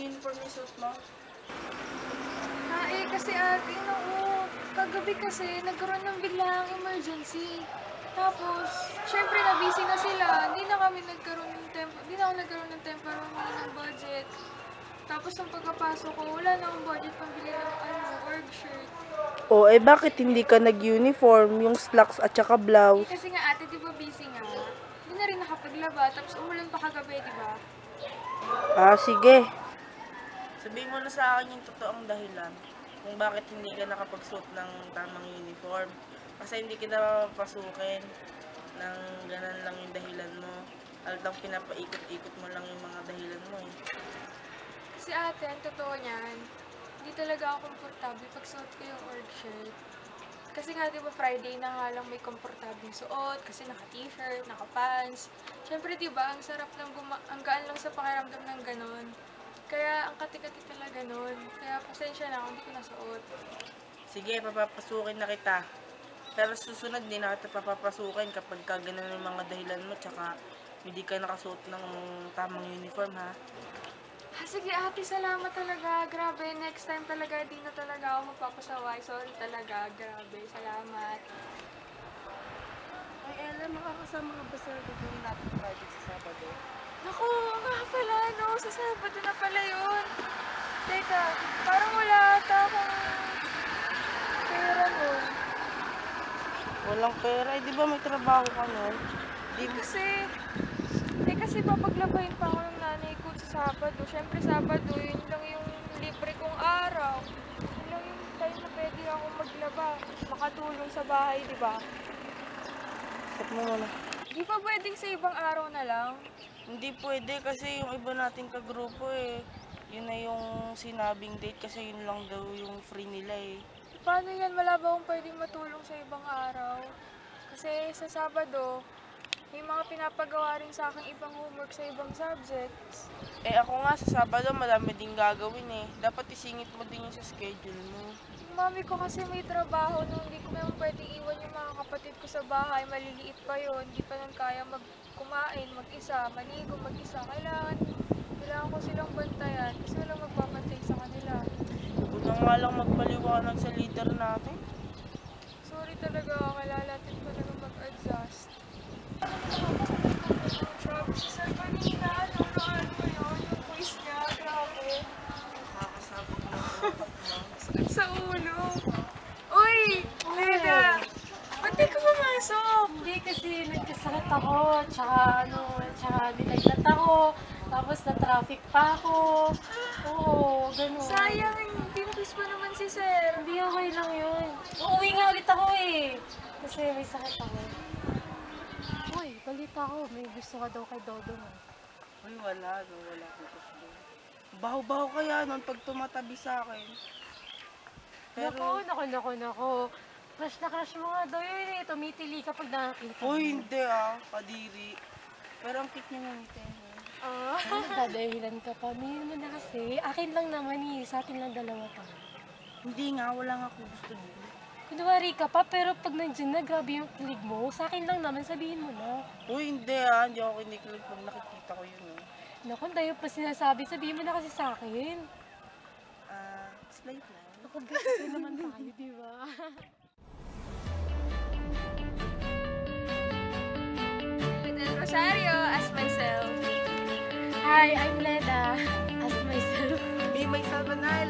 uniform yung suit mo? Kasi ate, kagabi kasi nagkaroon ng biglaang emergency. Tapos, syempre na-busy na sila, hindi na ako nagkaroon ng tempo humingi ng budget. Tapos nung pagkapasok ko, wala na akong budget pambili ng org shirt. O, bakit hindi ka nag-uniform, yung slacks at saka blouse? Kasi nga ate, di ba busy nga? Hindi na rin nakapaglaba, tapos umulan pa kagabi, di ba? Sige. Sabihin mo na sa akin yung totoong dahilan kung bakit hindi ka nakapagsuot ng tamang uniform. Kasi hindi kita papasukin ng ganun lang yung dahilan mo. Altang pinapaikot-ikot mo lang yung mga dahilan mo eh. Kasi ate, ang totoo niyan, hindi talaga ako komportable pag suot ko yung org shirt. Kasi nga, di ba, Friday na nga lang may komportableng suot, kasi naka-t-shirt, naka-pants. Siyempre, di ba, ang sarap lang ang gaan lang sa pakiramdam ng ganon. Kaya, ang kati-kati talaga nun. Kaya, pasensya na kung hindi ko nasuot. Sige, papapasukin na kita. Pero susunod din na kita papapasukin kapag ka ganun yung mga dahilan mo, tsaka hindi ka nakasuot ng tamang uniform, ha? Sige ate, salamat talaga. Grabe, next time talaga, di na talaga ako magpapasaway. Sorry talaga, grabe. Salamat. Ay, Ella, makakasama ka ba sa gagawin natin project sa Sabado? Naku, nga pala, no? Sa Sabado na pala yun. Teka, parang wala ata akong pera nun. Walang pera, di ba may trabaho ka nun? Kasi papaglabayin pa ako ng nanay ko sa Sabado. Siyempre, Sabado, yun lang yung libre kong araw. Yun lang yung time na pwede ako maglaba. Makatulong sa bahay, di ba? Stop mo muna. Di ba pwedeng sa ibang araw na lang? Hindi pwede kasi yung iba nating kagrupo eh. Yun na yung sinabing date kasi yun lang daw yung free nila eh. Paano yan? Wala ba akong pwedeng matulong sa ibang araw? Kasi sa Sabado, may mga pinapagawa rin sa akin ibang homework sa ibang subjects. Eh ako nga sa Sabado marami din gagawin eh. Dapat isingit mo din yung sa schedule mo. Yung mami ko kasi may trabaho nung hindi ko naman pwedeng iwan yung mga kapatid ko sa bahay. Maliliit pa yun. Hindi pa nun kaya kumain mag-isa, maligo mag-isa. Kailangan ko silang bantayan kasi walang magpapantay sa kanila. Huwag na nga lang magpaliwanag sa leader natin. Sorry talaga, kailangan natin talaga mag-adjust. Grabe si Sir kanina, ano yun, yung quiz niya, grabe. Nakakasabi mo ng utak mo. Sakit sa ulo. Uy, Leda, ba't di ka pumasok? Hindi kasi nagkasakit ako, tsaka nilaglat ako, tapos na-traffic pa ako. Oo, ganun. Sayang, pinapis pa naman si Sir. Hindi, okay lang yun. Uuwi nga ulit ako eh. Kasi may sakit ako. Uy, balita ko, may gusto ka daw kay Dodong. Uy, wala ko gusto. Baho-baho kaya nun pag tumatabi sa akin. Nako. Crush na crush mo nga daw yun eh. Tumitili ka pag nakakita mo. Uy, hindi kadiri. Pero ang cute niya ng ngiti. Dadahilan ka pa. Minsan mo na kasi. Akin lang naman eh. Sa atin lang dalawa pa. Hindi nga, wala nga ako gusto din. Kunwari ka pa, pero pag nandiyan na, grabe yung kilig mo. Sa akin lang naman, sabihin mo na. Uy, hindi hindi ako kinikilig pag nakikita ko yun Naku, tayo pa sinasabi, sabihin mo na kasi sa akin. Slide lang. Naku, best friend naman tayo, di ba? Fidel Rosario as myself. Hi, I'm Leda. As myself. Be myself and I,